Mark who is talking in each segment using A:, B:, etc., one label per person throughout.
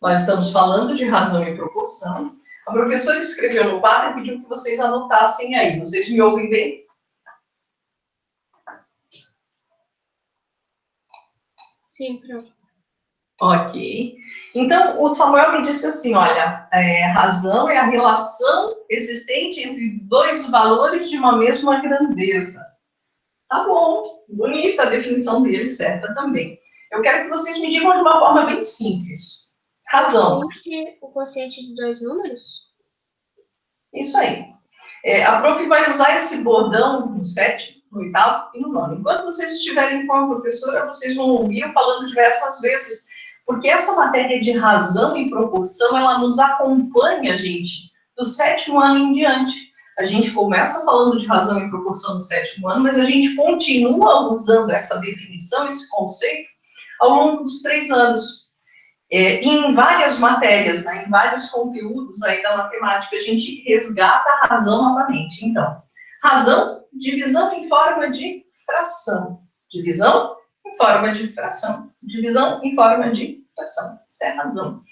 A: Nós estamos falando de razão e proporção. A professora escreveu no quadro e pediu que vocês anotassem aí. Vocês me ouvem bem?
B: Sim, prof.
A: Ok. Então, o Samuel me disse assim, olha, razão é a relação existente entre dois valores de uma mesma grandeza. Tá bom, bonita a definição dele, certa também. Eu quero que vocês me digam de uma forma bem simples. Razão.
B: O quociente de dois números?
A: Isso aí. A prof vai usar esse bordão no 7, no 8º e no 9º. Enquanto vocês estiverem com a professora, vocês vão ouvir eu falando diversas vezes, porque essa matéria de razão e proporção, ela nos acompanha, gente, do 7º ano em diante. A gente começa falando de razão e proporção no 7º ano, mas a gente continua usando essa definição, esse conceito, ao longo dos 3 anos. Em várias matérias, né, em vários conteúdos aí da matemática, a gente resgata a razão novamente. Então, razão, divisão em forma de fração. Divisão em forma de fração. Divisão em forma de fração. Isso é razão.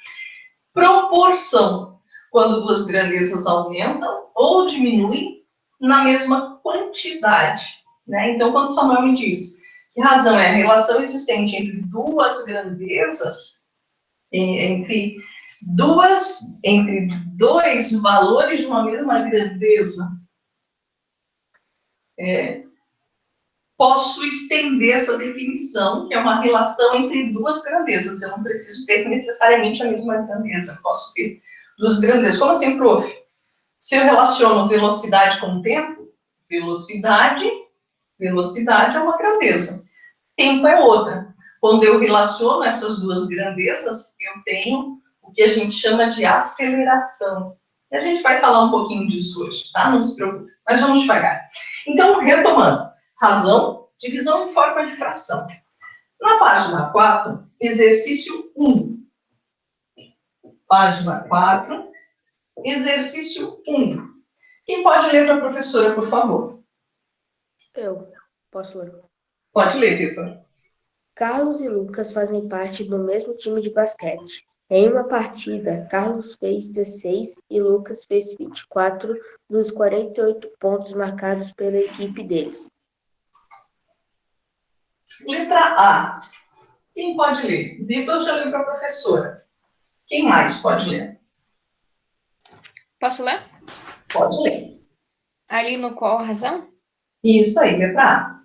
A: Proporção, quando duas grandezas aumentam ou diminuem na mesma quantidade. Né? Então, quando Samuel me diz que razão é a relação existente entre duas grandezas, entre dois valores de uma mesma grandeza, posso estender essa definição, que é uma relação entre duas grandezas. Eu não preciso ter necessariamente a mesma grandeza, posso ter duas grandezas. Como assim, prof? Se eu relaciono velocidade com tempo, velocidade é uma grandeza, tempo é outra. Quando eu relaciono essas duas grandezas, eu tenho o que a gente chama de aceleração. E a gente vai falar um pouquinho disso hoje, tá? Não se preocupe, mas vamos devagar. Então, retomando. Razão, divisão em forma de fração. Na página 4, exercício 1. Página 4, exercício 1. Quem pode ler para a professora, por favor?
C: Eu posso ler.
A: Pode ler, Vitor.
C: Carlos e Lucas fazem parte do mesmo time de basquete. Em uma partida, Carlos fez 16 e Lucas fez 24 dos 48 pontos marcados pela equipe deles.
A: Letra A. Quem pode ler? Vitor já leu para a professora. Quem mais pode ler?
B: Posso ler?
A: Pode ler.
B: Ali no qual a razão?
A: Isso aí, letra A.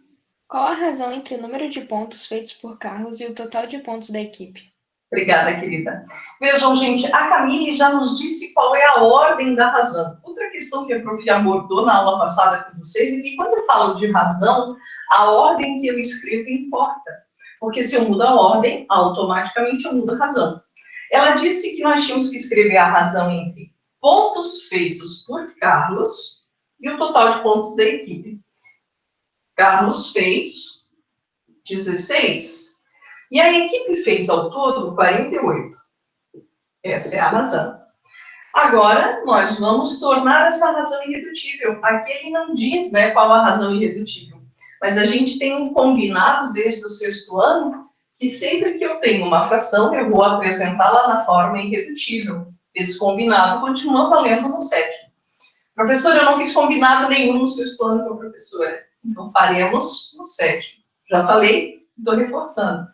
B: Qual a razão entre o número de pontos feitos por Carlos e o total de pontos da equipe?
A: Obrigada, querida. Vejam, gente, a Camille já nos disse qual é a ordem da razão. Outra questão que a prof. abordou na aula passada com vocês é que quando eu falo de razão, a ordem que eu escrevo importa. Porque se eu mudo a ordem, automaticamente eu mudo a razão. Ela disse que nós tínhamos que escrever a razão entre pontos feitos por Carlos e o total de pontos da equipe. Carlos fez 16 e a equipe fez ao todo 48. Essa é a razão. Agora, nós vamos tornar essa razão irredutível. Aqui ele não diz, né, qual a razão irredutível. Mas a gente tem um combinado desde o 6º ano que sempre que eu tenho uma fração, eu vou apresentá-la na forma irredutível. Esse combinado continua valendo no 7º. Professora, eu não fiz combinado nenhum no 6º ano com a professora. Então, faremos no 7º. Já falei, estou reforçando.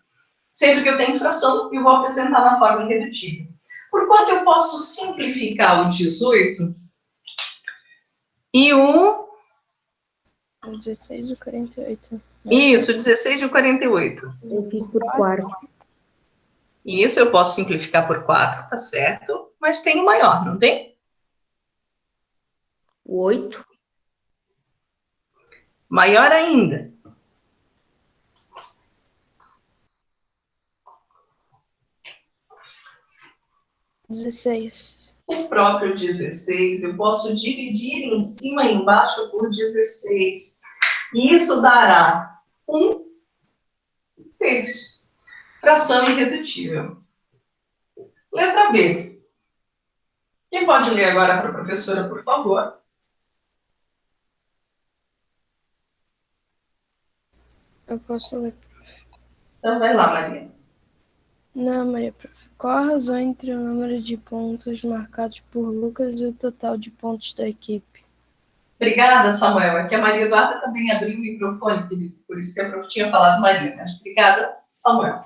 A: Sempre que eu tenho fração, eu vou apresentar na forma irredutível. Porquanto eu posso simplificar o 18 e o...
D: 16 e 48.
A: Isso, 16 e o 48.
C: Eu fiz por 4.
A: Isso, eu posso simplificar por 4, tá certo? Mas tem o maior, não tem?
C: O 8.
A: Maior ainda. O próprio 16, eu posso dividir em cima e embaixo por 16. E isso dará 1/3. Fração irredutível. Letra B. Quem pode ler agora para a professora, por favor?
D: Eu posso ler.
A: Então, vai lá, Maria.
D: Não, Maria, prof. Qual a razão entre o número de pontos marcados por Lucas e o total de pontos da equipe?
A: Obrigada, Samuel. É que a Maria Eduarda também abriu o microfone, querido, por isso que a prof tinha falado Maria. Mas obrigada, Samuel.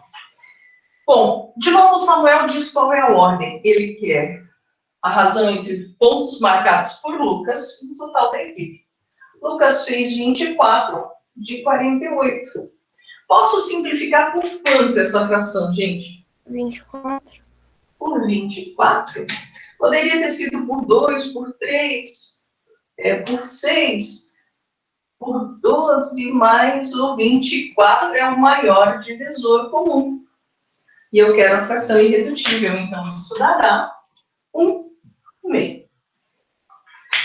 A: Bom, de novo, Samuel diz qual é a ordem. Ele quer a razão entre pontos marcados por Lucas e o total da equipe. Lucas fez 24 de 48. Posso simplificar por quanto essa fração, gente?
D: 24.
A: Por 24? Poderia ter sido por 2, por 3, por 6, por 12, mas o 24 é o maior divisor comum. E eu quero a fração irredutível, então isso dará 1/2.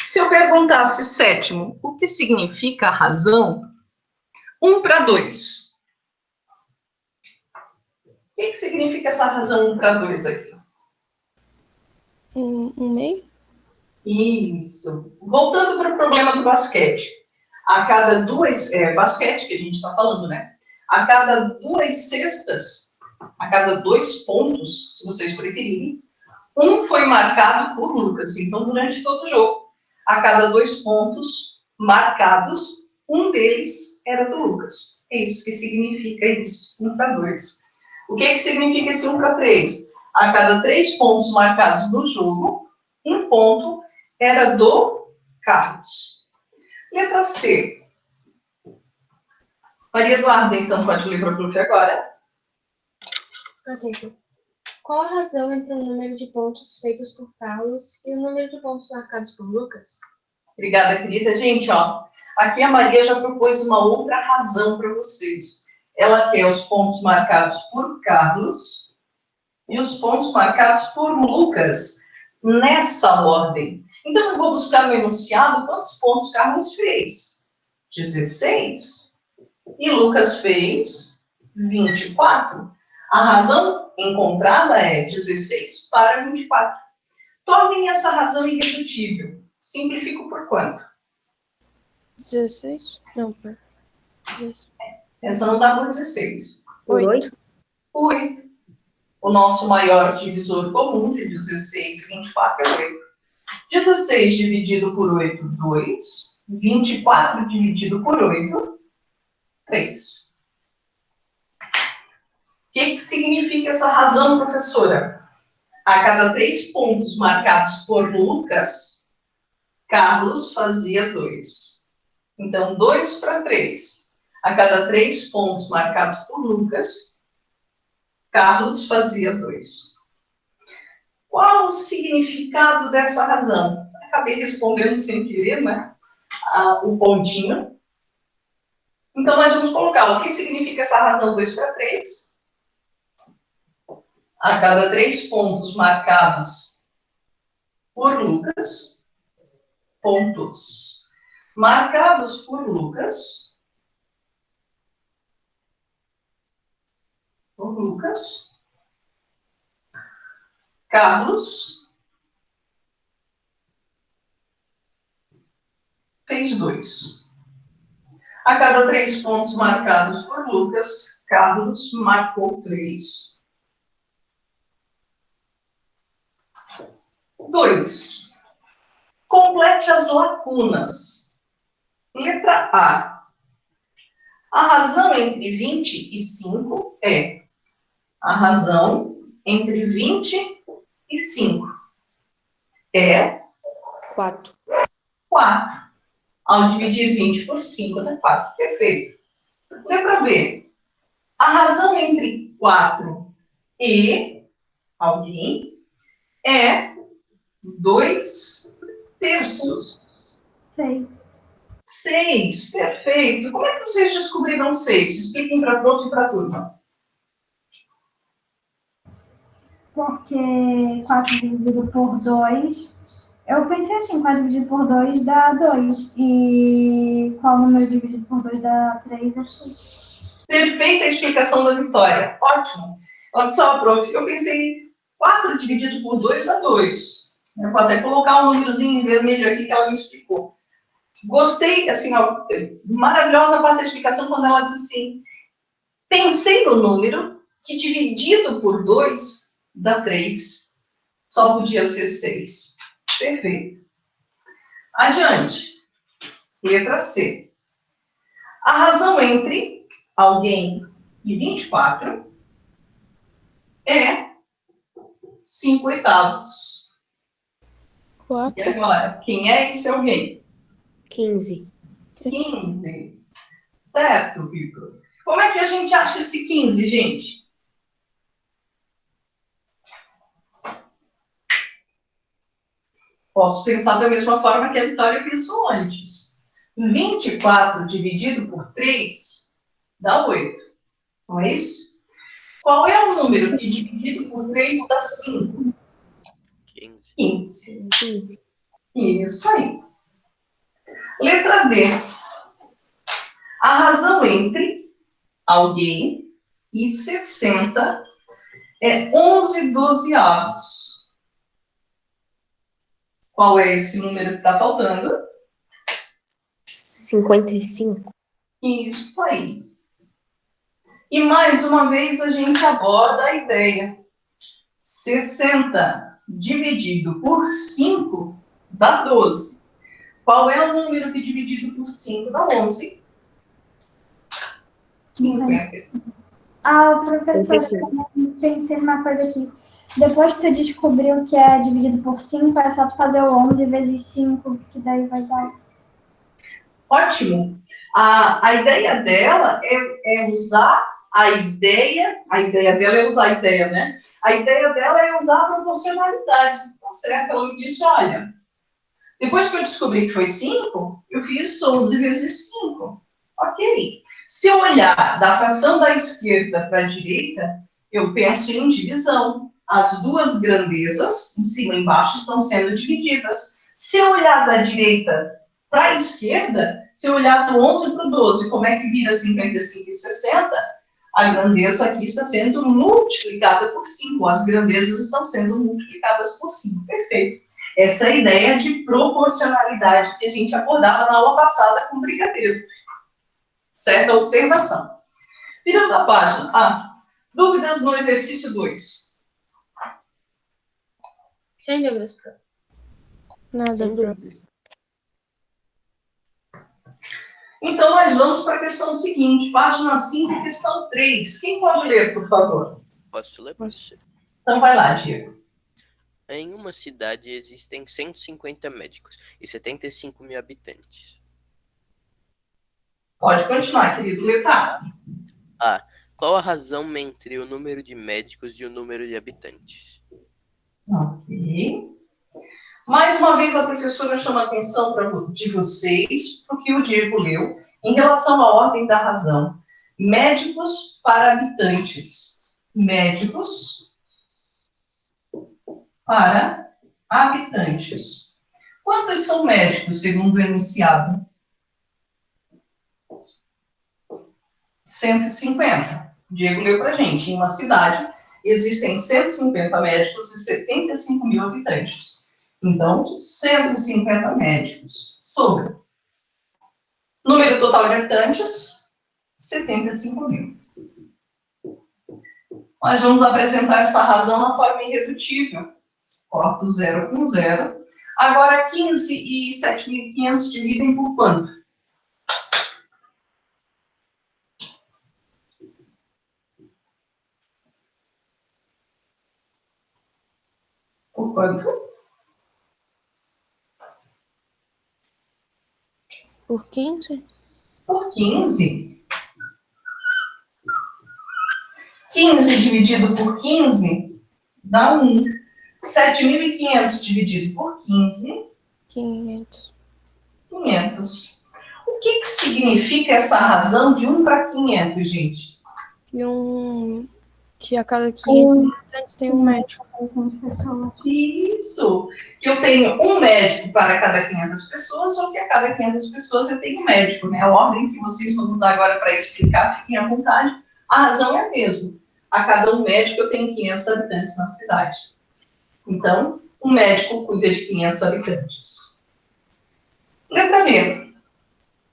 A: Se eu perguntasse, sétimo, o que significa a razão 1/2? O que significa essa razão 1/2 aqui?
D: Um meio?
A: Isso. Voltando para o problema do basquete. A cada duas... basquete que a gente está falando, né? A cada 2 cestas, a cada 2 pontos, se vocês preferirem, um foi marcado por Lucas. Então, durante todo o jogo, a cada 2 pontos marcados, um deles era do Lucas. É isso que significa isso, 1/2. O que significa esse 1/3? A cada 3 pontos marcados no jogo, um ponto era do Carlos. Letra C. Maria Eduarda, então, pode ler para a prof agora.
B: Ok. Qual a razão entre o número de pontos feitos por Carlos e o número de pontos marcados por Lucas?
A: Obrigada, querida. Gente, ó, aqui a Maria já propôs uma outra razão para vocês. Ela quer os pontos marcados por Carlos e os pontos marcados por Lucas nessa ordem. Então, eu vou buscar no enunciado quantos pontos Carlos fez. 16. E Lucas fez 24. A razão encontrada é 16 para 24. Tornem essa razão irredutível. Simplifico por quanto?
D: 16? Não, por 16.
A: Essa não dá por 16.
C: Por 8?
A: 8. O nosso maior divisor comum de 16 e 24 é 8. 16 dividido por 8, 2. 24 dividido por 8, 3. O que significa essa razão, professora? A cada 3 pontos marcados por Lucas, Carlos fazia 2. Então, 2/3. A cada 3 pontos marcados por Lucas, Carlos fazia 2. Qual o significado dessa razão? Acabei respondendo sem querer, né? O pontinho. Então, nós vamos colocar o que significa essa razão 2/3. A cada 3 pontos marcados por Lucas, pontos marcados por Lucas, Carlos fez 2. A cada 3 pontos marcados por Lucas, Carlos marcou 3. 2. Complete as lacunas. Letra A. A razão entre 20 e 5 é a razão entre 20 e 5 é
C: 4.
A: 4. Ao dividir 20 por 5 dá 4. Perfeito. Letra B. A razão entre 4 e alguém é 2/3.
E: 6.
A: 6. Perfeito. Como é que vocês descobriram 6? Expliquem para a prof e para a turma.
E: Porque 4 dividido por 2, eu pensei assim, 4 dividido por 2 dá 2. E qual número dividido por 2 dá 3? É 6.
A: Perfeita explicação da Vitória. Ótimo. Olha só, prof, eu pensei 4 dividido por 2 dá 2. Eu vou até colocar um númerozinho em vermelho aqui que ela me explicou. Gostei, assim, ó, maravilhosa a parte da explicação quando ela diz assim, Pensei no número que dividido por 2 dá 3. Só podia ser 6. Perfeito. Adiante. Letra C. A razão entre alguém e 24 é 5/8. E
D: 4.
A: agora, quem é esse alguém?
C: 15.
A: 15. Certo, Vitor? Como é que a gente acha esse 15, gente? Posso pensar da mesma forma que a Vitória pensou antes. 24 dividido por 3 dá 8. Não é isso? Qual é o número que dividido por 3 dá 5?
F: 15.
A: 15.
C: 15.
A: Isso aí. Letra D. A razão entre alguém e 60 é 11/12. Qual é esse número que está faltando?
C: 55.
A: Isso aí. E mais uma vez a gente aborda a ideia. 60 dividido por 5 dá 12. Qual é o número que dividido por 5 dá 11? 50.
E: Professora,
C: 55.
E: pensei numa coisa aqui. Depois que tu descobriu que é dividido por 5, é só tu fazer o 11 vezes 5, que daí vai dar.
A: Ótimo. A ideia dela é usar a ideia dela é usar a ideia, né? A ideia dela é usar a proporcionalidade, tá certo? Ela me disse, olha, depois que eu descobri que foi 5, eu fiz 11 vezes 5. Ok. Se eu olhar da fração da esquerda para a direita, eu penso em divisão. As duas grandezas, em cima e embaixo, estão sendo divididas. Se eu olhar da direita para a esquerda, se eu olhar do 11 para o 12, como é que vira 55 e 60? A grandeza aqui está sendo multiplicada por 5. As grandezas estão sendo multiplicadas por 5. Perfeito. Essa é a ideia de proporcionalidade que a gente abordava na aula passada com o brigadeiro. Certa observação. Virando a página. Dúvidas no exercício 2?
B: Sem dúvidas, prof.
D: Nada,
C: Sem
D: prof.
C: dúvidas.
A: Então, nós vamos para a questão seguinte, página 5, questão 3. Quem pode ler, por favor?
F: Posso ler, professor?
A: Então, vai lá, Diego.
F: Em uma cidade existem 150 médicos e 75 mil habitantes.
A: Pode continuar, querido. Letra A.
F: A. Qual a razão entre o número de médicos e o número de habitantes?
A: Ok. Mais uma vez, a professora chama a atenção de vocês para o que o Diego leu em relação à ordem da razão. Médicos para habitantes. Médicos para habitantes. Quantos são médicos, segundo o enunciado? 150. O Diego leu para a gente. Em uma cidade, existem 150 médicos e 75 mil habitantes. Então, 150 médicos sobre número total de habitantes, 75 mil. Nós vamos apresentar essa razão na forma irredutível. Corto 0 com 0. Agora, 15 e 7.500 dividem por quanto? Por quanto?
D: Por 15?
A: Por 15. 15 dividido por 15 dá 1. 7.500 dividido por 15,
D: 500.
A: 500. O que significa essa razão de 1 para 500, gente?
D: Que a cada 500 habitantes tem um médico.
A: Isso. Que eu tenho um médico para cada 500 pessoas, ou que a cada 500 pessoas eu tenho um médico, né? A ordem que vocês vão usar agora para explicar, fiquem à vontade. A razão é a mesma. A cada um médico eu tenho 500 habitantes na cidade. Então, um médico cuida de 500 habitantes. Letra B.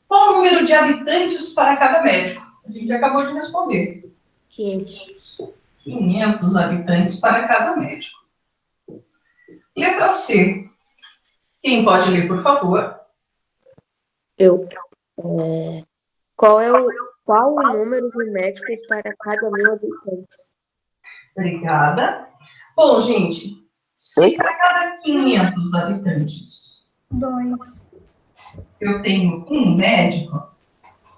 A: Qual o número de habitantes para cada médico? A gente acabou de responder.
C: 500.
A: 500 habitantes para cada médico. Letra C. Quem pode ler, por favor?
C: Eu. Qual o número de médicos para cada 1.000 habitantes?
A: Obrigada. Bom, gente, se para cada 500 habitantes
E: 2.
A: eu tenho um médico,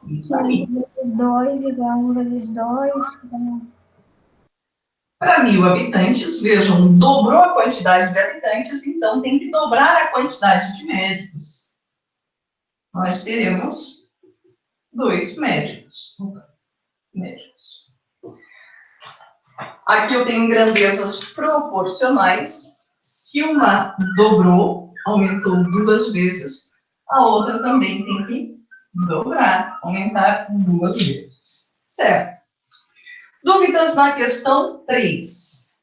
A: isso aí.
E: 2 igual a 1 vezes 2.
A: Para 1.000 habitantes, vejam, dobrou a quantidade de habitantes, então tem que dobrar a quantidade de médicos. Nós teremos 2 médicos. Aqui eu tenho grandezas proporcionais. Se uma dobrou, aumentou 2 vezes, a outra também tem que dobrar, aumentar 2 vezes. Certo? Dúvidas na questão 3?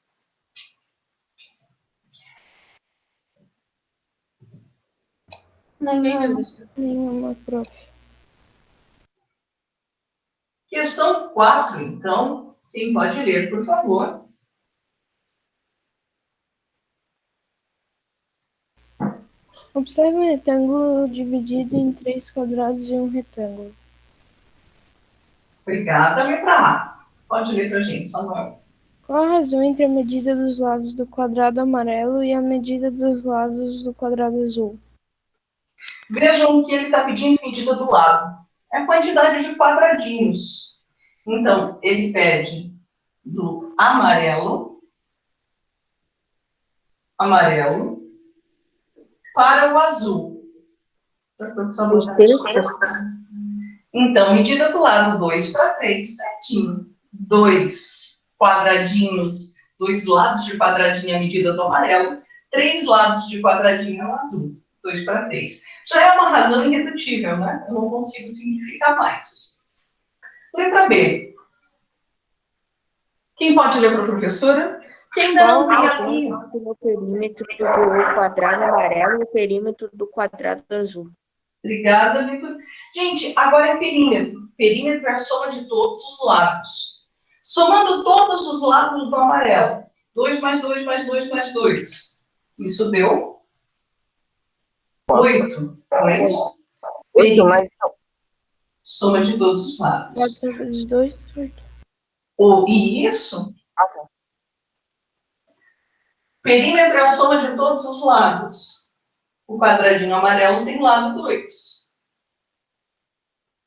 B: Sem dúvidas, prof.
D: Nenhuma, prof.
A: Questão 4, então. Quem pode ler, por favor?
D: Observe um retângulo dividido em 3 quadrados e um retângulo.
A: Obrigada, letra A. Pode ler para a gente, Samuel.
D: Qual a razão entre a medida dos lados do quadrado amarelo e a medida dos lados do quadrado azul?
A: Vejam que ele está pedindo medida do lado. É a quantidade de quadradinhos. Então, ele pede do amarelo para o azul.
C: Os terços?
A: Então, medida do lado 2 para 3, certinho. 2 quadradinhos, 2 lados de quadradinho a medida do amarelo, 3 lados de quadradinho ao azul. 2 para 3. Já é uma razão irredutível, né? Eu não consigo simplificar mais. Letra B. Quem pode ler para a professora? Quem ainda não tem aqui?
C: O perímetro do quadrado amarelo e o perímetro do quadrado azul.
A: Obrigada, Vitor. Gente, agora é perímetro. Perímetro é a soma de todos os lados. Somando todos os lados do amarelo. 2 mais 2 mais 2 mais 2. Isso deu 8. Não é isso?
G: 8 mais...
A: Soma de todos os lados.
D: 4 vezes 2, 8.
A: E isso? Perímetro é a soma de todos os lados. O quadradinho amarelo tem lado 2.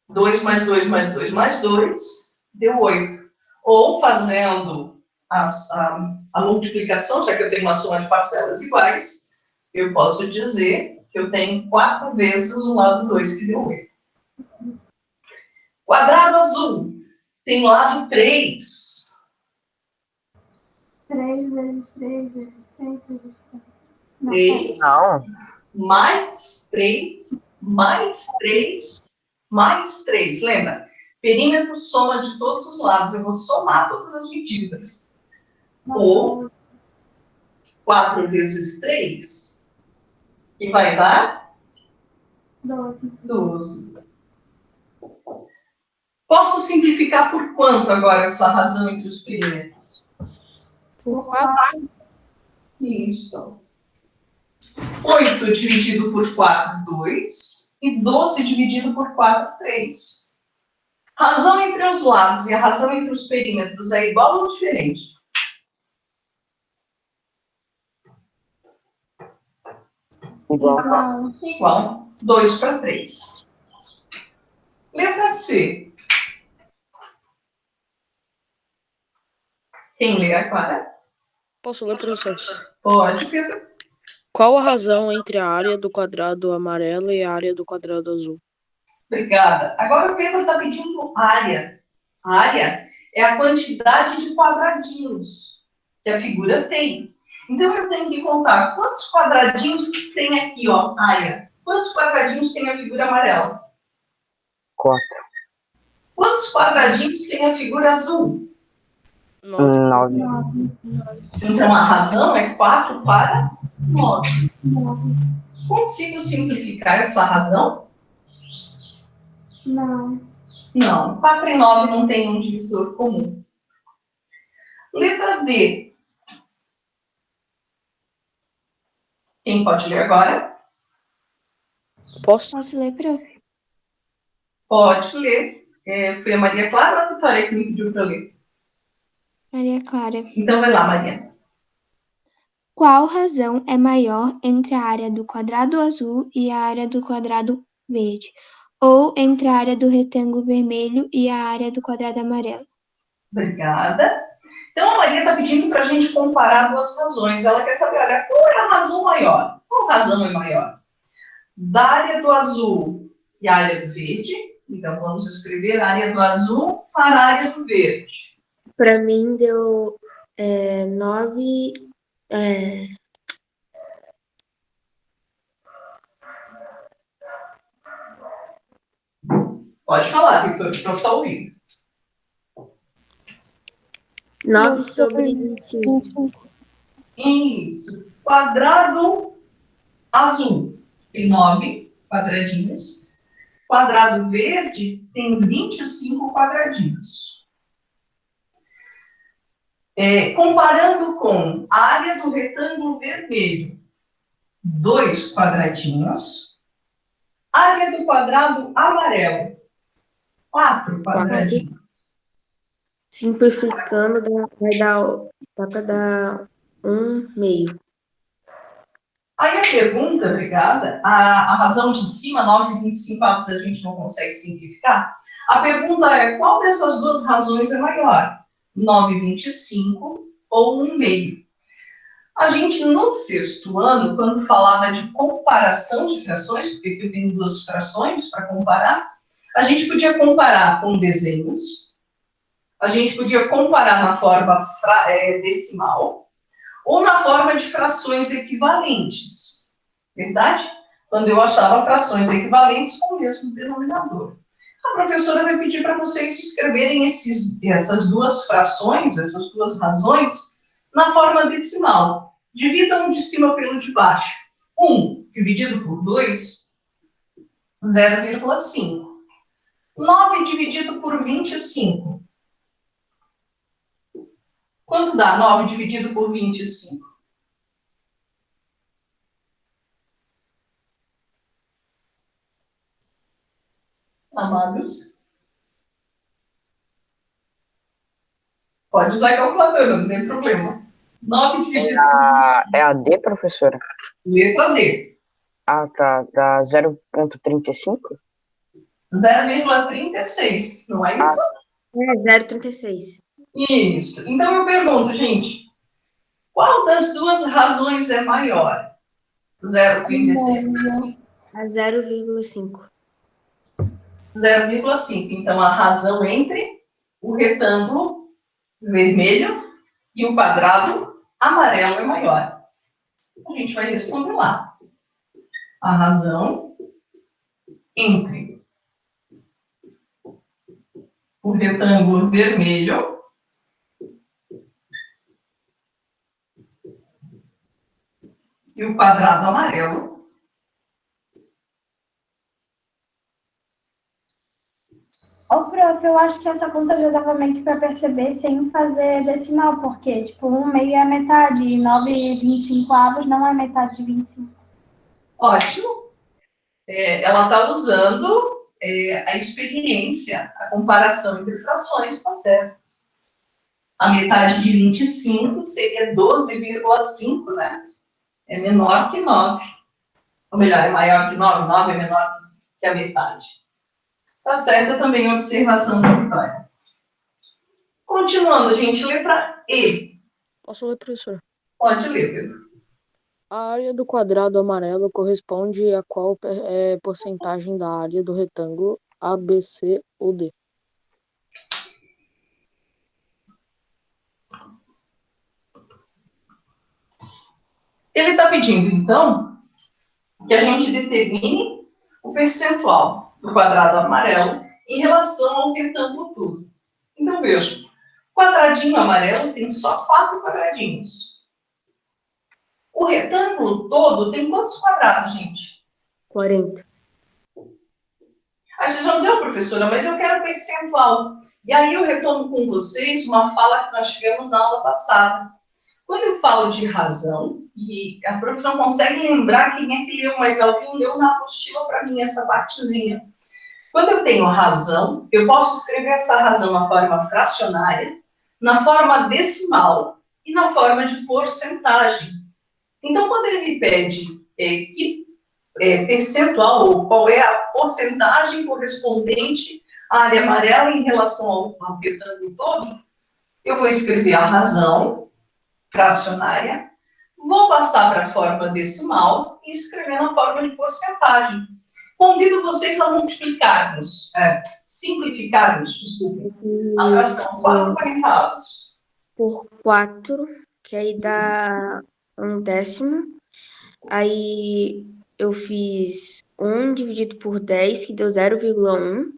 A: 2 mais 2 mais 2 mais 2 deu 8. Ou fazendo a multiplicação, já que eu tenho uma soma de parcelas iguais, eu posso dizer que eu tenho 4 vezes o lado 2, que deu 8. Quadrado azul tem lado 3.
E: 3 vezes 3 vezes 3 vezes 3.
A: 3.
G: Não.
A: Mais 3, mais 3, mais 3. Lembra? Perímetro soma de todos os lados. Eu vou somar todas as medidas. Ou 4 vezes 3, que vai dar 12. Posso simplificar por quanto agora essa razão entre os perímetros?
D: Por 4.
A: Isso. 8 dividido por 4, 2. E 12 dividido por 4, 3. Razão entre os lados e a razão entre os perímetros é igual ou diferente?
G: Igual.
A: Igual. 2 para 3. Letra C. Quem lê a Clara?
H: Posso ler, professor?
A: Pode, Pedro.
H: Qual a razão entre a área do quadrado amarelo e a área do quadrado azul?
A: Obrigada. Agora o Pedro está pedindo área. A área é a quantidade de quadradinhos que a figura tem. Então eu tenho que contar quantos quadradinhos tem aqui, ó, área. Quantos quadradinhos tem a figura amarela?
G: 4.
A: Quantos quadradinhos tem a figura azul?
G: 9.
A: Então a razão é 4 para 9. Consigo simplificar essa razão?
E: Não.
A: Não, 4 e 9 não tem um divisor comum. Letra D. Quem pode ler agora?
H: Posso?
E: Posso ler, prof?
A: Pode ler. Foi a Maria Clara ou a Vitória que me pediu para ler?
E: Maria Clara.
A: Então vai lá, Maria.
E: Qual razão é maior entre a área do quadrado azul e a área do quadrado verde? Ou entre a área do retângulo vermelho e a área do quadrado amarelo?
A: Obrigada. Então, a Maria está pedindo para a gente comparar duas razões. Ela quer saber, olha, qual é a razão maior? Qual razão é maior? Da área do azul e a área do verde. Então, vamos escrever a área do azul para a área do verde.
C: Para mim deu 9.
A: Pode falar, Vitor, que eu estou ouvindo.
C: 9 sobre 25.
D: 25.
A: Isso. Quadrado azul tem 9 quadradinhos. Quadrado verde tem 25 quadradinhos. Comparando com a área do retângulo vermelho, 2 quadradinhos. Área do quadrado amarelo, 4 quadradinhos.
C: Simplificando, dá para dar 1/2.
A: Aí a pergunta, obrigada, a razão de cima, 9,25 avos, a gente não consegue simplificar. A pergunta é, qual dessas duas razões é maior? 9,25 ou 1/2? A gente, no sexto ano, quando falava de comparação de frações, porque eu tenho duas frações para comparar, a gente podia comparar com desenhos, a gente podia comparar na forma decimal, ou na forma de frações equivalentes. Verdade? Quando eu achava frações equivalentes com o mesmo denominador. A professora vai pedir para vocês escreverem essas duas frações, essas duas razões, na forma decimal. Dividam de cima pelo de baixo. 1 dividido por 2, 0,5. 9 dividido por 25. Quanto dá 9 dividido por 25? Amados? Pode usar a calculadora, não tem problema. 9 dividido por
G: É a D, professora?
A: letra D.
G: Ah, tá. Dá 0,35?
A: 0,36, não é isso?
C: 0,36.
A: Isso. Então eu pergunto, gente, qual das duas razões é maior? 0,36.
C: A 0,5.
A: 0,5. Então a razão entre o retângulo vermelho e o quadrado amarelo é maior. A gente vai responder lá. A razão entre o retângulo vermelho e o quadrado amarelo
E: Ô, prof, eu acho que essa conta já dava meio que para perceber sem fazer decimal, porque, tipo, 1/2 é metade e 9,25 avos não é metade de 25.
A: Ótimo. Ela está usando a experiência, a comparação entre frações, está certo. A metade de 25 seria 12,5, né? É menor que 9. Ou melhor, é maior que 9, 9 é menor que a metade. Tá certa também a observação da Vitória. Continuando, gente, letra E.
H: Posso ler, professor?
A: Pode ler, Pedro.
H: A área do quadrado amarelo corresponde a qual porcentagem da área do retângulo A, B, C ou D?
A: Ele está pedindo, então, que a gente determine o percentual do quadrado amarelo em relação ao retângulo todo. Então, veja, o quadradinho amarelo tem só 4 quadradinhos. O retângulo todo tem quantos quadrados, gente?
C: 40.
A: Aí vocês vão dizer, professora, mas eu quero percentual. E aí eu retomo com vocês uma fala que nós tivemos na aula passada. Quando eu falo de razão, e a prof não consegue lembrar quem é que leu, mas alguém leu na apostila para mim essa partezinha. Quando eu tenho razão, eu posso escrever essa razão na forma fracionária, na forma decimal e na forma de porcentagem. Então, quando ele me pede que percentual, ou qual é a porcentagem correspondente à área amarela em relação ao retângulo todo, eu vou escrever a razão fracionária, vou passar para a forma decimal e escrever na forma de porcentagem. Convido vocês a multiplicarmos, simplificarmos, desculpe, a fração 4/40
C: por 4, que aí dá 1/10. Aí eu fiz 1 dividido por 10, que deu 0,1.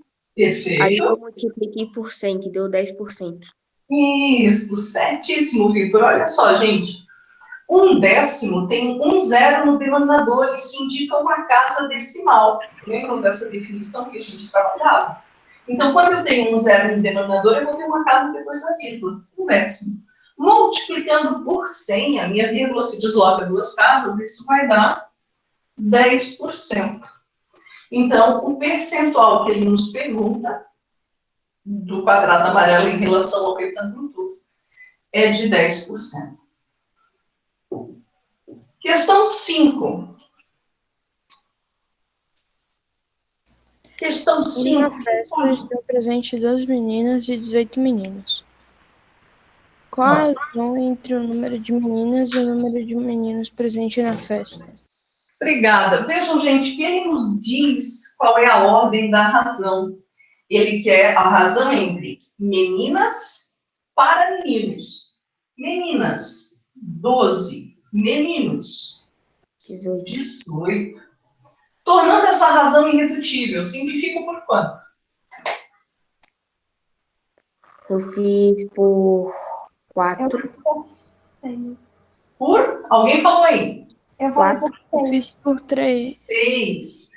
C: Aí eu
A: Perfeito.
C: multipliquei por 100, que deu 10%.
A: Isso, certíssimo, Vitor. Olha só, gente. 1/10 tem um zero no denominador, isso indica uma casa decimal. Lembram dessa definição que a gente trabalhava? Então, quando eu tenho um zero no denominador, eu vou ter uma casa depois da vírgula, 1/10. Multiplicando por 100, a minha vírgula se desloca duas casas, isso vai dar 10%. Então, o percentual que ele nos pergunta do quadrado amarelo em relação ao retângulo todo é de 10%. Questão 5. Questão 5.
D: Na festa estão presentes 12 meninas e 18 meninos. Qual a razão entre o número de meninas e o número de meninos presentes na festa?
A: Obrigada. Vejam, gente, que ele nos diz qual é a ordem da razão. Ele quer a razão entre meninas para meninos. Meninas, 12. Meninos, 18. Tornando essa razão irredutível, simplifico por quanto?
C: Eu fiz por 4.
A: Por? Alguém falou aí?
B: Eu falei por
D: Eu fiz por 3.
A: 6.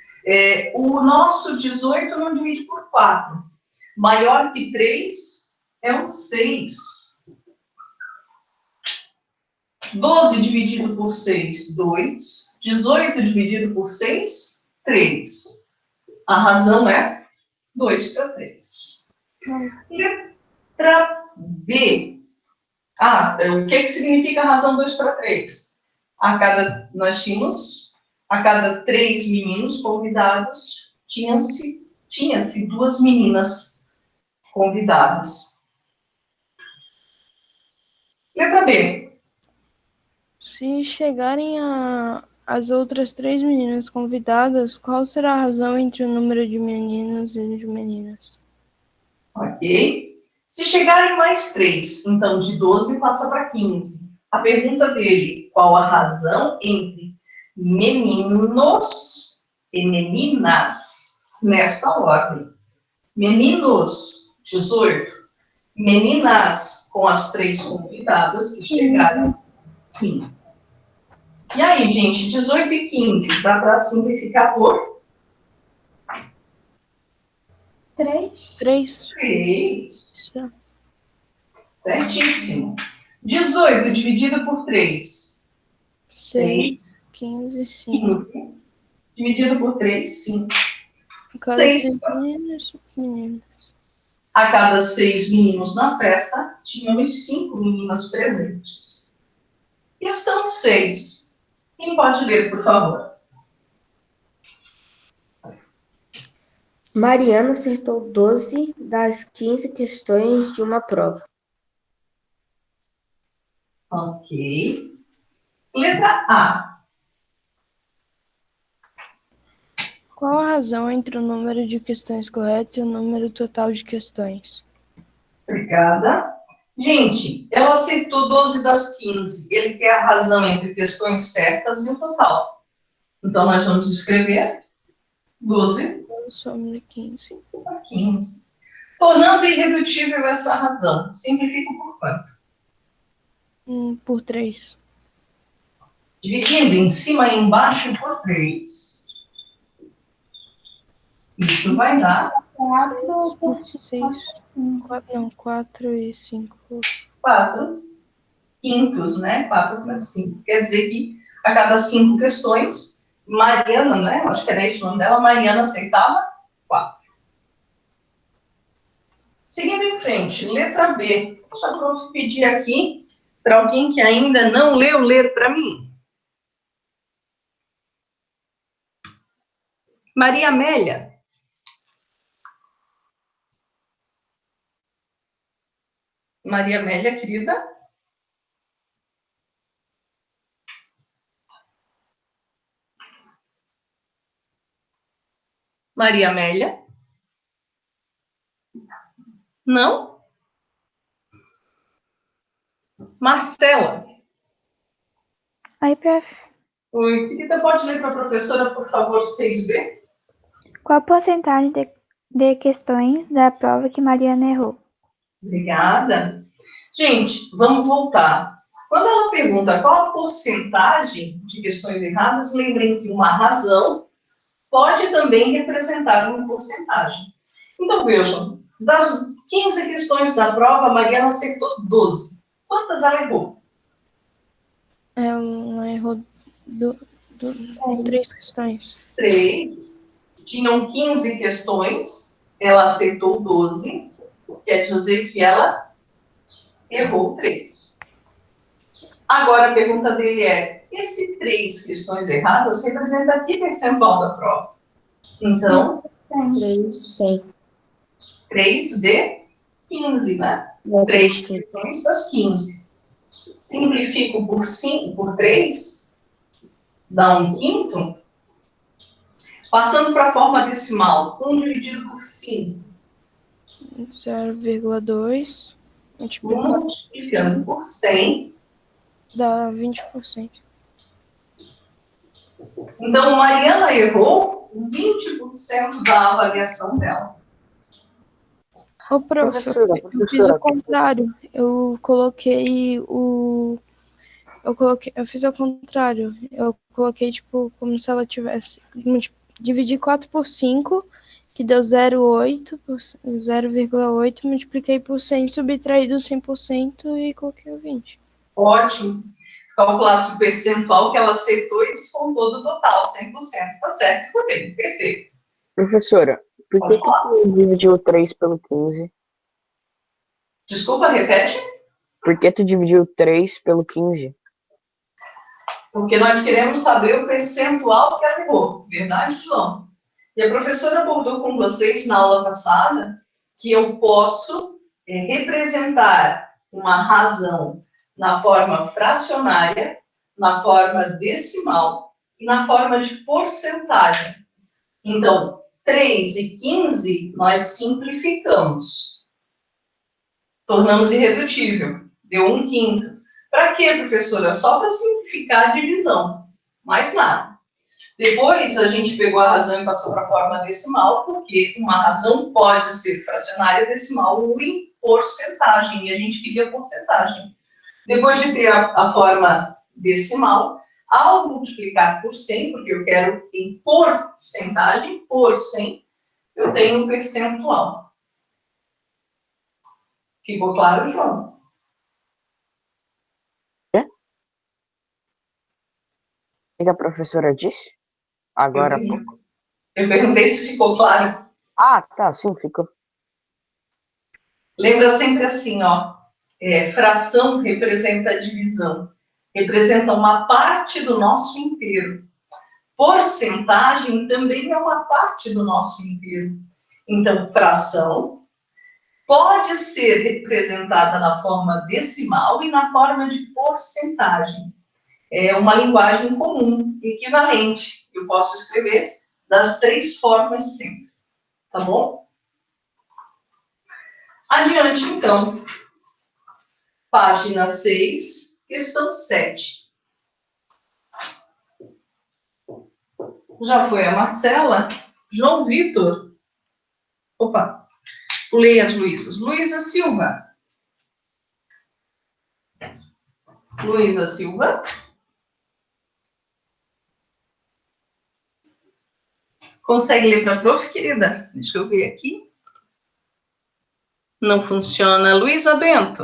A: O nosso 18 não divide por 4. Maior que 3 é o 6. 12 dividido por 6, 2. 18 dividido por 6, 3. A razão é 2/3. Letra B. O que significa a razão 2/3? Nós tínhamos, a cada 3 meninos convidados, tinha-se 2 meninas convidadas. Letra B.
D: Se chegarem as outras 3 meninas convidadas, qual será a razão entre o número de meninos e de meninas?
A: Ok? Se chegarem mais 3, então de 12 passa para 15. A pergunta dele, qual a razão entre meninos e meninas nesta ordem? Meninos, 18. Meninas, com as 3 convidadas que chegaram, 15. E aí, gente, 18 e 15, dá para simplificar por?
B: 3.
A: 3. Certíssimo. 18 dividido por 3.
D: 6. 15, 5.
A: 15. Dividido por 3, 5.
D: Cada
A: 6.
D: 3 meninas, meninas.
A: A cada 6 meninos na festa, tínhamos 5 meninas presentes. Questão 6. Quem pode ler, por favor?
C: Mariana acertou 12 das 15 questões de uma prova.
A: Ok. Letra A.
D: Qual a razão entre o número de questões corretas e o número total de questões?
A: Obrigada. Gente, ela acertou 12 das 15. Ele quer a razão entre questões certas e o total. Então, nós vamos escrever 12
D: Sobre 15.
A: a 15. Tornando irredutível essa razão. Simplifico por quanto?
D: Por 3.
A: Dividindo em cima e embaixo por 3. Isso vai dar
D: 4 e 5.
A: 4 quintos, né? 4 para 5. Quer dizer que a cada 5 questões, Mariana, né? Acho que era esse o nome dela, Mariana aceitava 4. Seguindo em frente, letra B. Só vou pedir aqui para alguém que ainda não leu, ler para mim. Maria Amélia. Maria Amélia, querida. Maria Amélia. Não? Marcela.
I: Oi, prof.
A: Oi, querida, pode ler para a professora, por favor, 6B?
I: Qual a porcentagem de questões da prova que Mariana errou?
A: Obrigada. Gente, vamos voltar. Quando ela pergunta qual a porcentagem de questões erradas, lembrem que uma razão pode também representar uma porcentagem. Então, vejam, das 15 questões da prova, a Mariana acertou 12. Quantas ela errou?
D: Ela errou 3 questões.
A: 3. Tinham 15 questões, ela acertou 12. Quer dizer que ela errou 3. Agora a pergunta dele é: esse 3 questões erradas representa que percentual da prova? Então,
C: 3, 100.
A: 3 de 15, né? 3 questões das 15. Simplifico por 5, por 3, dá 1/5. Passando para a forma decimal, 1 dividido por 5.
D: 0,2
A: Multiplicando por 100.
D: dá 20%.
A: Então, Mariana errou 20% da avaliação dela.
D: Ô, prof, eu fiz o contrário. Eu fiz ao contrário. Eu coloquei, tipo, como se ela tivesse... Dividi 4 por 5, que deu 0,8, multipliquei por 100, subtraí do 100% e coloquei o 20.
A: Ótimo. Calculasse o percentual que ela acertou e descontou do total, 100%. Tá certo, tudo bem, perfeito.
G: Professora, por que tu dividiu 3 pelo 15?
A: Desculpa, repete?
G: Por que tu dividiu 3 pelo 15?
A: Porque nós queremos saber o percentual que ela errou. Verdade, João? E a professora abordou com vocês na aula passada que eu posso representar uma razão na forma fracionária, na forma decimal e na forma de porcentagem. Então, 3 e 15 nós simplificamos. Tornamos irredutível. Deu 1/5. Para quê, professora? Só para simplificar a divisão. Mais nada. Depois, a gente pegou a razão e passou para a forma decimal, porque uma razão pode ser fracionária, decimal ou em porcentagem, e a gente queria porcentagem. Depois de ter a forma decimal, ao multiplicar por 100, porque eu quero em porcentagem, por 100, eu tenho um percentual. Ficou claro, João?
G: O que a professora disse? Agora há pouco.
A: Eu perguntei se ficou claro.
G: Ah, tá, sim, ficou.
A: Lembra sempre assim, ó. Fração representa divisão. Representa uma parte do nosso inteiro. Porcentagem também é uma parte do nosso inteiro. Então, fração pode ser representada na forma decimal e na forma de porcentagem. É uma linguagem comum, equivalente. Eu posso escrever das 3 formas sempre. Tá bom? Adiante, então. Página 6, questão 7. Já foi a Marcela. João Vitor. Opa, pulei as Luísas. Luísa Silva. Luísa Silva. Consegue ler para a prof, querida? Deixa eu ver aqui. Não funciona. Luísa Bento.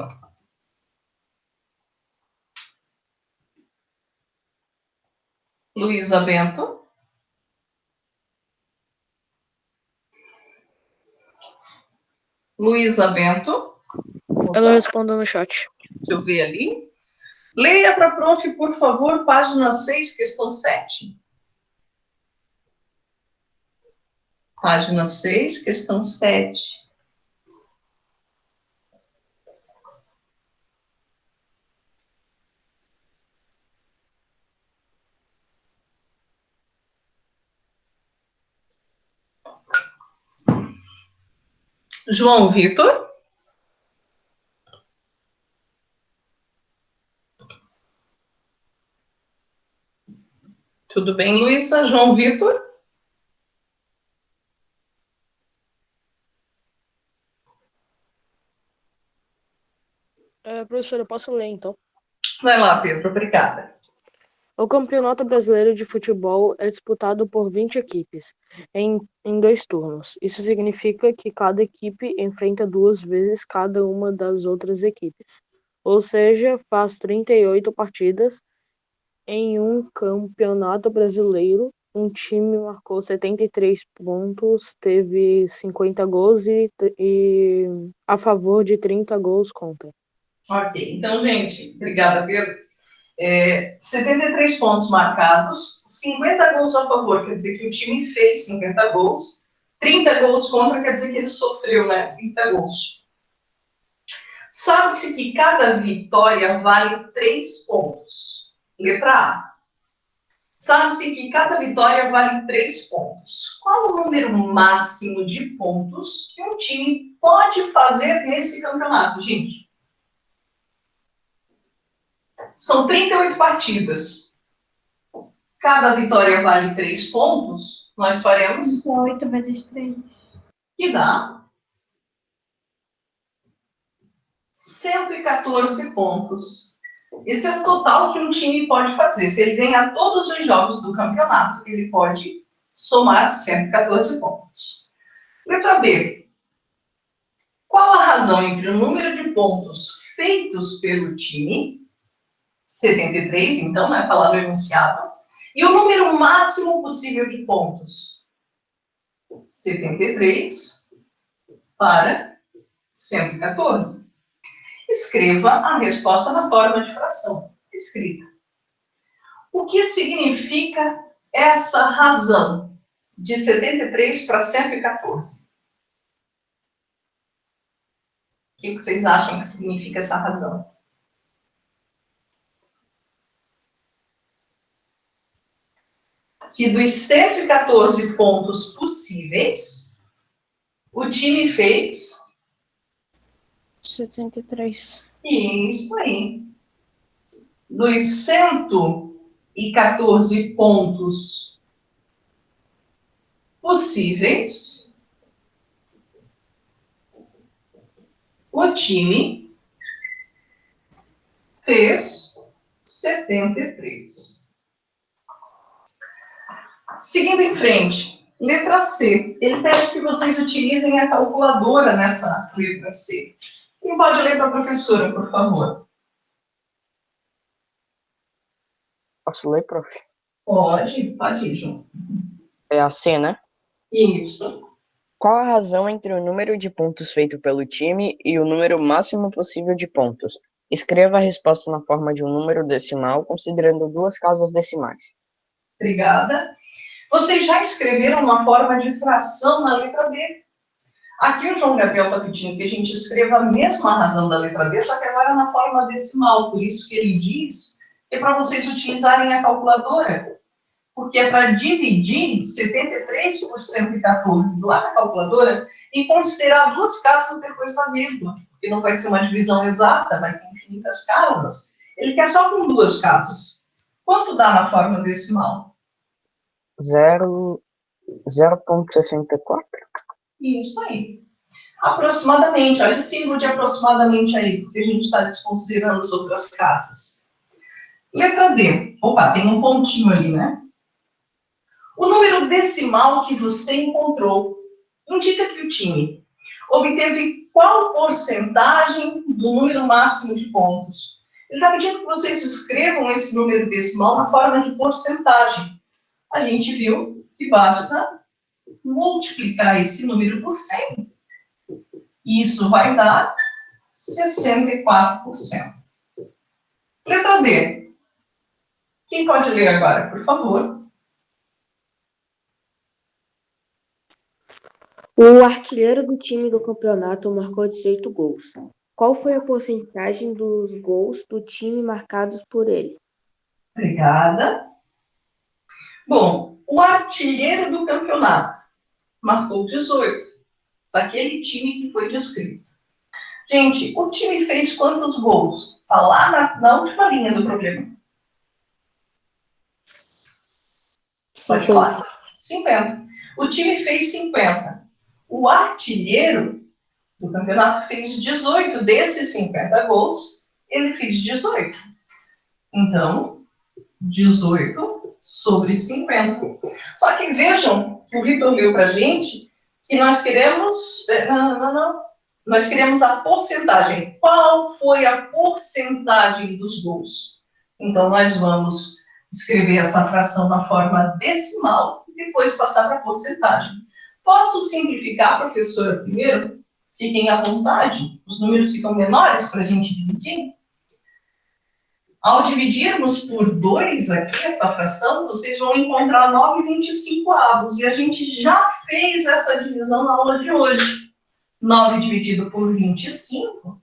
A: Luísa Bento. Luísa Bento.
H: Ela responde no chat.
A: Deixa eu ver ali. Leia para a prof, por favor, página 6, questão 7. Página 6, questão 7. João Vitor. Tudo bem, Luísa? João Vitor?
H: Professora, eu posso ler, então?
A: Vai lá, Pedro. Obrigada.
H: O Campeonato Brasileiro de Futebol é disputado por 20 equipes, em 2 turnos. Isso significa que cada equipe enfrenta 2 vezes cada uma das outras equipes. Ou seja, faz 38 partidas. Em um campeonato brasileiro, um time marcou 73 pontos, teve 50 gols e a favor de 30 gols contra.
A: Ok. Então, gente, obrigada, Pedro. 73 pontos marcados, 50 gols a favor, quer dizer que o time fez 50 gols, 30 gols contra, quer dizer que ele sofreu, né? 30 gols. Sabe-se que cada vitória vale 3 pontos. Letra A. Sabe-se que cada vitória vale 3 pontos. Qual o número máximo de pontos que um time pode fazer nesse campeonato, gente? São 38 partidas. Cada vitória vale 3 pontos. Nós faremos
I: 8 vezes 3.
A: que dá 114 pontos. Esse é o total que um time pode fazer. Se ele ganhar todos os jogos do campeonato, ele pode somar 114 pontos. Letra B. Qual a razão entre o número de pontos feitos pelo time, 73, então, né, falar no enunciado, e o número máximo possível de pontos, 73 para 114. Escreva a resposta na forma de fração escrita. O que significa essa razão de 73 para 114? O que vocês acham que significa essa razão? Que dos 114 pontos possíveis, o time fez
D: 73.
A: Isso aí. Dos 114 pontos possíveis, o time fez 73. Seguindo em frente, letra C. Ele pede que vocês utilizem a calculadora nessa letra C. Quem pode ler para a professora, por favor?
G: Posso ler, prof?
A: Pode ir, João.
G: É a C, né?
A: Isso.
G: Qual a razão entre o número de pontos feito pelo time e o número máximo possível de pontos? Escreva a resposta na forma de um número decimal, considerando 2 casas decimais.
A: Obrigada. Vocês já escreveram uma forma de fração na letra B. Aqui o João Gabriel está pedindo que a gente escreva a mesma razão da letra B, só que agora na forma decimal. Por isso que ele diz que é para vocês utilizarem a calculadora. Porque é para dividir 73 por 114 lá na calculadora e considerar 2 casas depois da vírgula. Porque não vai ser uma divisão exata, vai ter infinitas casas. Ele quer só com 2 casas. Quanto dá na forma decimal?
G: 0,64.
A: Isso aí. Aproximadamente, olha o símbolo de aproximadamente aí, porque a gente está desconsiderando as outras casas. Letra D. Opa, tem um pontinho ali, né? O número decimal que você encontrou indica que o time obteve qual porcentagem do número máximo de pontos. Ele está pedindo que vocês escrevam esse número decimal na forma de porcentagem. A gente viu que basta multiplicar esse número por 100. Isso vai dar 64%. Letra D. Quem pode ler agora, por favor?
C: O artilheiro do time do campeonato marcou 18 gols. Qual foi a porcentagem dos gols do time marcados por ele?
A: Obrigada. Bom, o artilheiro do campeonato marcou 18, daquele time que foi descrito. Gente, o time fez quantos gols? Está lá na última linha do problema. Pode
C: 50.
A: falar? 50. O time fez 50. O artilheiro do campeonato fez 18. Desses 50 gols, ele fez 18. Então, 18 sobre 50. Só que vejam, o Vitor leu para a gente que nós queremos... Nós queremos a porcentagem. Qual foi a porcentagem dos gols? Então, nós vamos escrever essa fração na forma decimal e depois passar para a porcentagem. Posso simplificar, professora, primeiro? Fiquem à vontade. Os números ficam menores para a gente dividir. Ao dividirmos por 2 aqui, essa fração, vocês vão encontrar 9,25avos. E a gente já fez essa divisão na aula de hoje. 9 dividido por 25,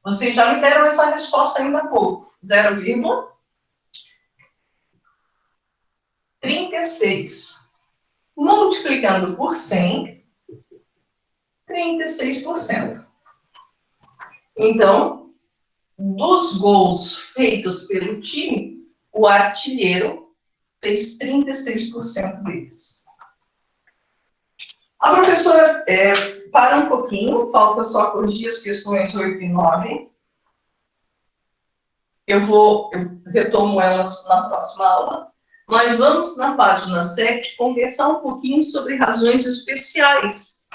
A: vocês já me deram essa resposta ainda há pouco. 0,36. Multiplicando por 100, 36%. Então, dos gols feitos pelo time, o artilheiro fez 36% deles. A professora para um pouquinho, falta só corrigir as questões 8 e 9. Eu retomo elas na próxima aula. Nós vamos, na página 7, conversar um pouquinho sobre razões especiais.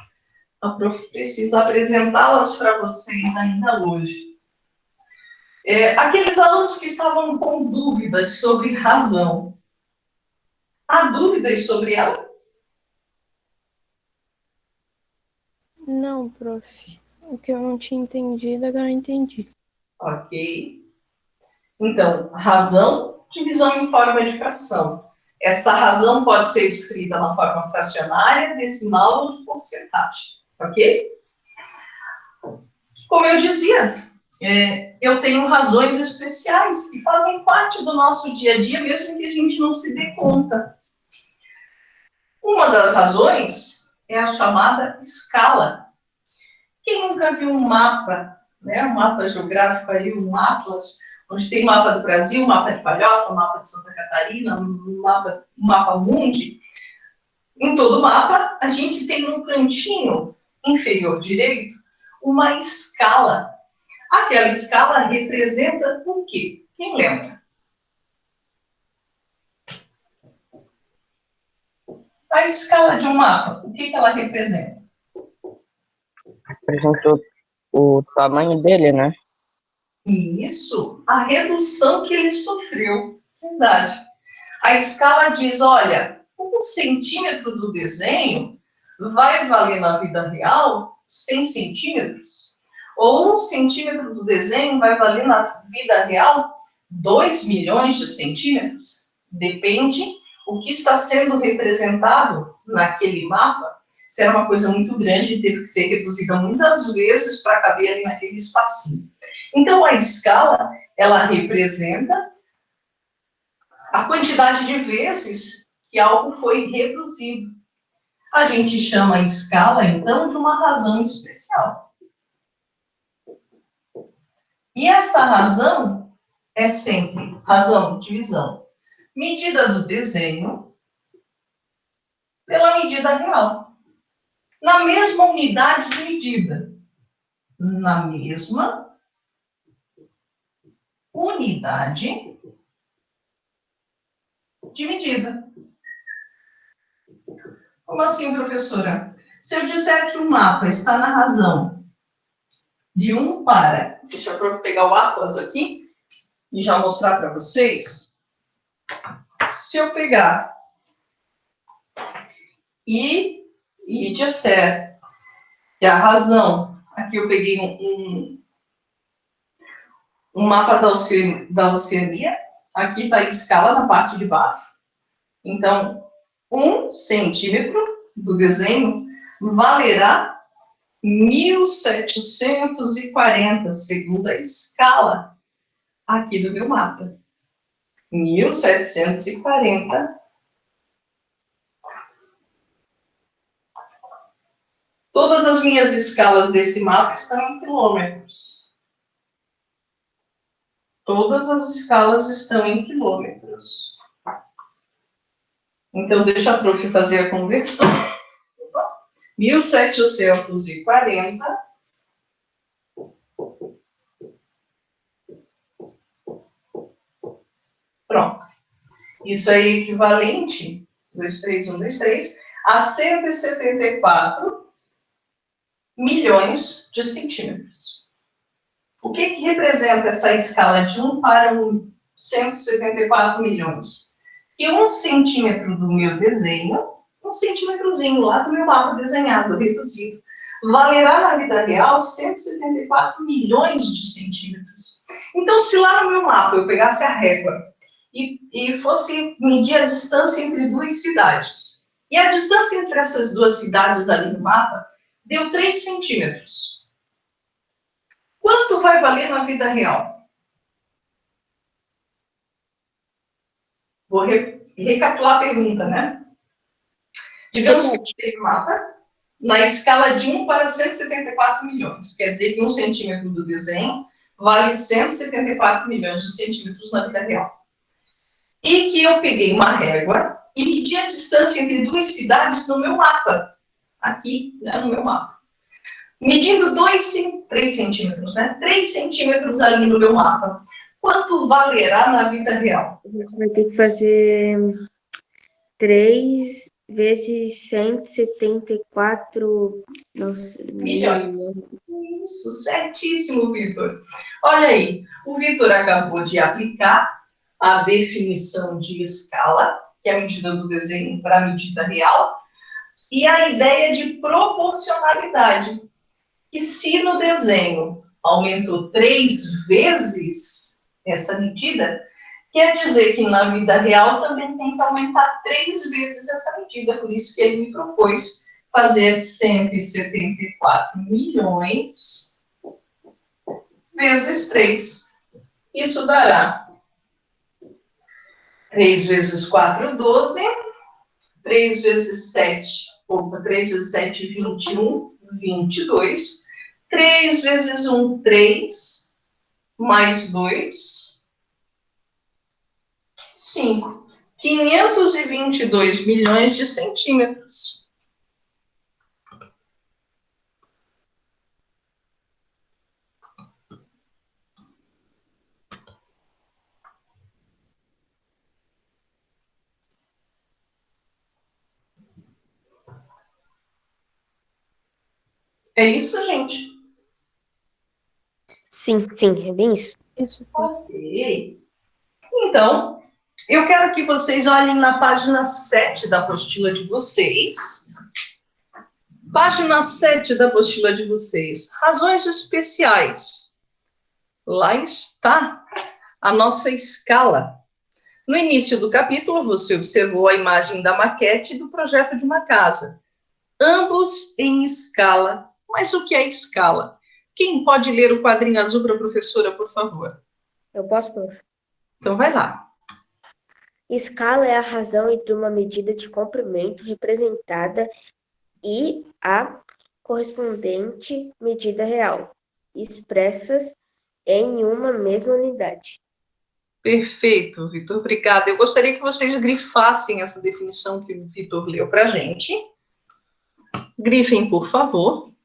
A: A prof precisa apresentá-las para vocês ainda hoje. Aqueles alunos que estavam com dúvidas sobre razão. Há dúvidas sobre ela?
D: Não, prof. O que eu não tinha entendido, agora eu entendi.
A: Ok. Então, razão, divisão em forma de fração. Essa razão pode ser escrita na forma fracionária, decimal ou de porcentagem. Ok? Como eu dizia, eu tenho razões especiais que fazem parte do nosso dia a dia, mesmo que a gente não se dê conta. Uma das razões é a chamada escala. Quem nunca viu um mapa, né, um mapa geográfico aí, um atlas, onde tem mapa do Brasil, mapa de Palhoça, mapa de Santa Catarina, mapa mundi? Em todo mapa, a gente tem no cantinho inferior direito uma escala. Aquela escala representa o quê? Quem lembra? A escala de um mapa, o que ela representa?
G: Representa o tamanho dele, né?
A: Isso, a redução que ele sofreu. Verdade. A escala diz, olha, 1 centímetro do desenho vai valer na vida real 100 centímetros. Ou 1 centímetro do desenho vai valer na vida real 2 milhões de centímetros. Depende o que está sendo representado naquele mapa. Se era uma coisa muito grande, teve que ser reduzida muitas vezes para caber ali naquele espacinho. Então, a escala, ela representa a quantidade de vezes que algo foi reduzido. A gente chama a escala, então, de uma razão especial. E essa razão é sempre razão, divisão, medida do desenho pela medida real. Na mesma unidade de medida. Na mesma unidade de medida. Como assim, professora? Se eu disser que o mapa está na razão de 1 para... Deixa eu pegar o Atlas aqui e já mostrar para vocês. Se eu pegar e disser que a razão... Aqui eu peguei um mapa da Oceania. Aqui está a escala na parte de baixo. Então, 1 centímetro do desenho valerá 1.740, segundo a escala aqui do meu mapa. 1.740. Todas as minhas escalas desse mapa estão em quilômetros. Todas as escalas estão em quilômetros. Então, deixa a prof fazer a conversão. 1.740 pronto. Isso é equivalente, 2, 3, 1, 2, 3, a 174 milhões de centímetros. O que representa essa escala de 1 para 174 milhões? Que 1 centímetro do meu desenho, um centímetrozinho lá do meu mapa desenhado, reduzido, valerá na vida real 174 milhões de centímetros. Então, se lá no meu mapa eu pegasse a régua e fosse medir a distância entre 2 cidades, e a distância entre essas 2 cidades ali no mapa deu 3 centímetros. Quanto vai valer na vida real? Vou recapitular a pergunta, né? Digamos que tem um mapa na escala de 1 para 174 milhões. Quer dizer que 1 centímetro do desenho vale 174 milhões de centímetros na vida real. E que eu peguei uma régua e medi a distância entre 2 cidades no meu mapa. Aqui, né, no meu mapa. Medindo 3 centímetros, né? 3 centímetros ali no meu mapa. Quanto valerá na vida real?
C: A gente vai ter que fazer 3 vezes 174
A: milhões. Isso, certíssimo, Vitor. Olha aí, o Vitor acabou de aplicar a definição de escala, que é a medida do desenho para a medida real, e a ideia de proporcionalidade. E se no desenho aumentou 3 vezes essa medida, quer dizer que na vida real também tem que aumentar 3 vezes essa medida. Por isso que ele me propôs fazer 174 milhões vezes 3. Isso dará 3 vezes 4, 12. 3 vezes 7, 3 vezes 7, 21, 22. 3 vezes 1, 3. Mais 2, 5. 522 milhões de centímetros. É isso, gente?
C: Sim, é bem isso.
D: Isso.
A: Ok. Então, eu quero que vocês olhem na página 7 da apostila de vocês. Página 7 da apostila de vocês. Razões especiais. Lá está a nossa escala. No início do capítulo, você observou a imagem da maquete do projeto de uma casa. Ambos em escala. Mas o que é escala? Quem pode ler o quadrinho azul para a professora, por favor?
C: Eu posso, prof?
A: Então, vai lá.
C: Escala é a razão entre uma medida de comprimento representada e a correspondente medida real, expressas em uma mesma unidade.
A: Perfeito, Vitor. Obrigada. Eu gostaria que vocês grifassem essa definição que o Vitor leu para a gente. Grifem, por favor.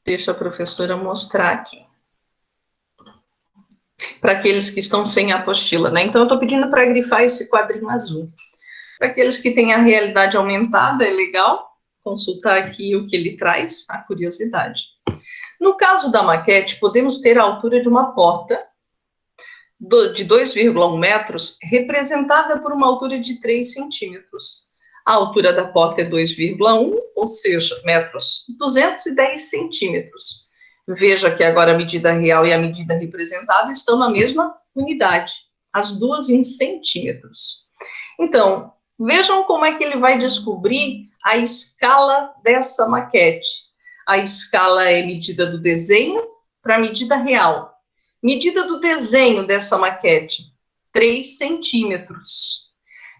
A: Deixa a professora mostrar aqui. Para aqueles que estão sem a apostila, né? Então, eu estou pedindo para grifar esse quadrinho azul. Para aqueles que têm a realidade aumentada, é legal consultar aqui o que ele traz, a curiosidade. No caso da maquete, podemos ter a altura de uma porta de 2,1 metros, representada por uma altura de 3 centímetros. A altura da porta é 2,1, ou seja, metros, 210 centímetros. Veja que agora a medida real e a medida representada estão na mesma unidade, as duas em centímetros. Então, vejam como é que ele vai descobrir a escala dessa maquete. A escala é medida do desenho para a medida real. Medida do desenho dessa maquete, 3 centímetros.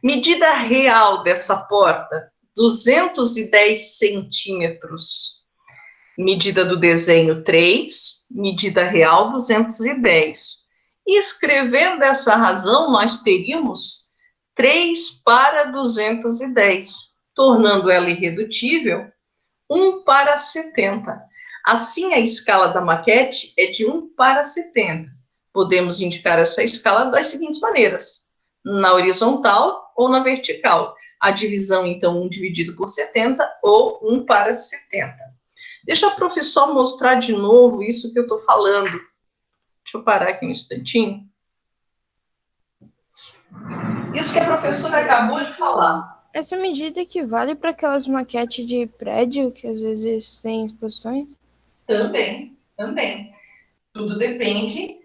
A: Medida real dessa porta, 210 centímetros. Medida do desenho, 3. Medida real, 210. E escrevendo essa razão, nós teríamos 3 para 210, tornando ela irredutível 1 para 70. Assim, a escala da maquete é de 1 para 70. Podemos indicar essa escala das seguintes maneiras: na horizontal ou na vertical. A divisão, então, 1 dividido por 70 ou 1 para 70. Deixa o professor mostrar de novo isso que eu estou falando. Deixa eu parar aqui um instantinho. Isso que a professora acabou de falar.
D: Essa medida equivale para aquelas maquetes de prédio que às vezes tem exposições?
A: Também. Tudo depende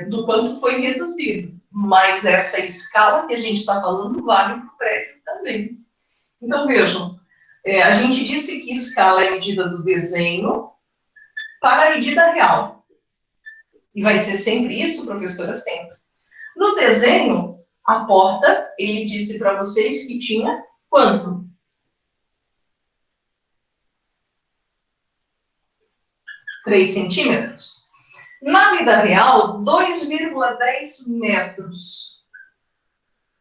A: do quanto foi reduzido. Mas essa escala que a gente está falando vale para o prédio também. Então, vejam, a gente disse que escala é a medida do desenho para a medida real. E vai ser sempre isso, professora? Sempre. No desenho, a porta, ele disse para vocês que tinha quanto? 3 centímetros. Na vida real, 2,10 metros.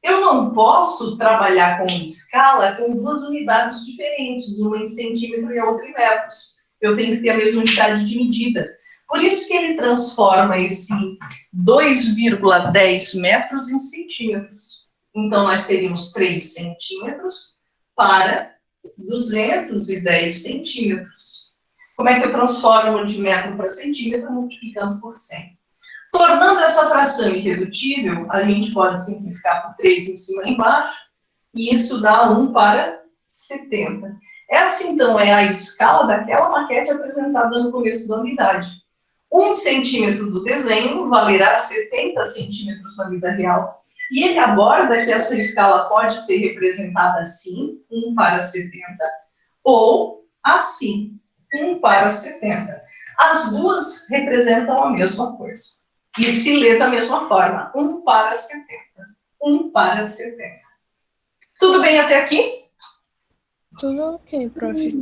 A: Eu não posso trabalhar com escala com duas unidades diferentes, uma em centímetro e a outra em metros. Eu tenho que ter a mesma unidade de medida. Por isso que ele transforma esse 2,10 metros em centímetros. Então, nós teríamos 3 centímetros para 210 centímetros. Como é que eu transformo de metro para centímetro? Multiplicando por 100. Tornando essa fração irredutível, a gente pode simplificar por 3 em cima e embaixo, e isso dá 1 para 70. Essa, então, é a escala daquela maquete apresentada no começo da unidade. 1 centímetro do desenho valerá 70 centímetros na vida real. E ele aborda que essa escala pode ser representada assim, 1 para 70, ou assim, 1 para 70. As duas representam a mesma coisa. E se lê da mesma forma, 1 para 70. 1 para 70. Tudo bem até aqui?
D: Tudo ok, prof.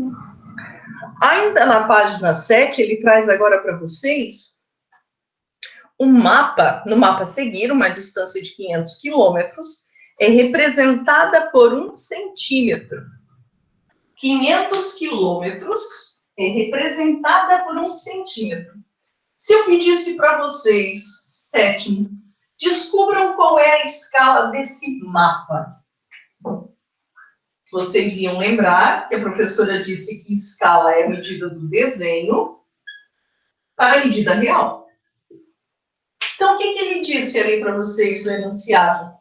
A: Ainda na página 7, ele traz agora para vocês um mapa. No mapa a seguir, uma distância de 500 quilômetros é representada por 1 centímetro. 500 quilômetros é representada por 1 centímetro. Se eu pedisse para vocês, sétimo, descubram qual é a escala desse mapa. Vocês iam lembrar que a professora disse que escala é a medida do desenho para a medida real. Então, o que ele disse ali para vocês do enunciado?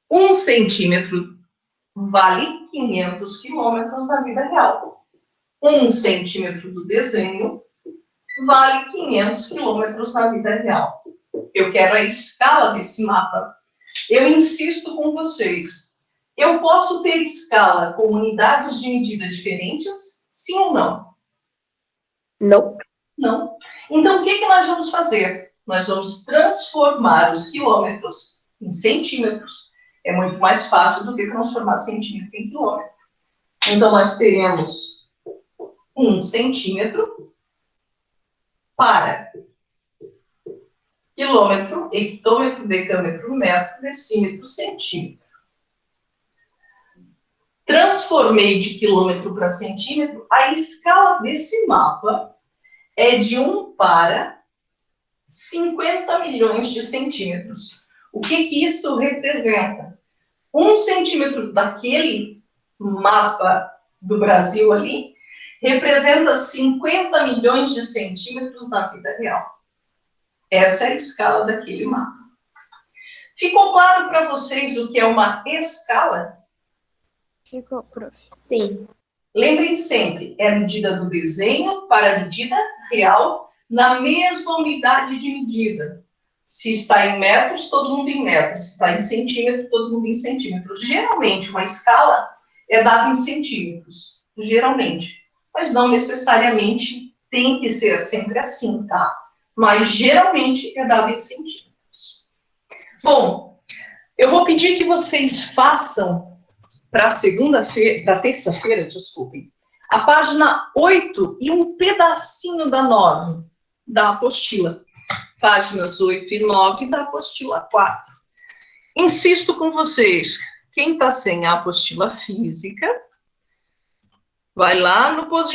A: 1 centímetro vale 500 quilômetros na vida real. 1 centímetro do desenho vale 500 quilômetros na vida real. Eu quero a escala desse mapa. Eu insisto com vocês. Eu posso ter escala com unidades de medida diferentes? Sim ou não?
C: Não.
A: Não. Então, o que nós vamos fazer? Nós vamos transformar os quilômetros em centímetros. É muito mais fácil do que transformar centímetro em quilômetro. Então, nós teremos 1 centímetro para quilômetro, hectômetro, decâmetro, metro, decímetro, centímetro. Transformei de quilômetro para centímetro, a escala desse mapa é de 1 para 50 milhões de centímetros. O que isso representa? 1 centímetro daquele mapa do Brasil ali representa 50 milhões de centímetros na vida real. Essa é a escala daquele mapa. Ficou claro para vocês o que é uma escala?
D: Ficou, prof.
C: Sim.
A: Lembrem sempre, é a medida do desenho para a medida real na mesma unidade de medida. Se está em metros, todo mundo em metros. Se está em centímetro, todo mundo em centímetros. Geralmente, uma escala é dada em centímetros. Geralmente. Mas não necessariamente tem que ser sempre assim, tá? Mas geralmente é dada em centímetros. Bom, eu vou pedir que vocês façam para terça-feira, desculpem, a página 8 e um pedacinho da 9 da apostila. Páginas 8 e 9 da apostila 4. Insisto com vocês, quem está sem a apostila física, vai lá no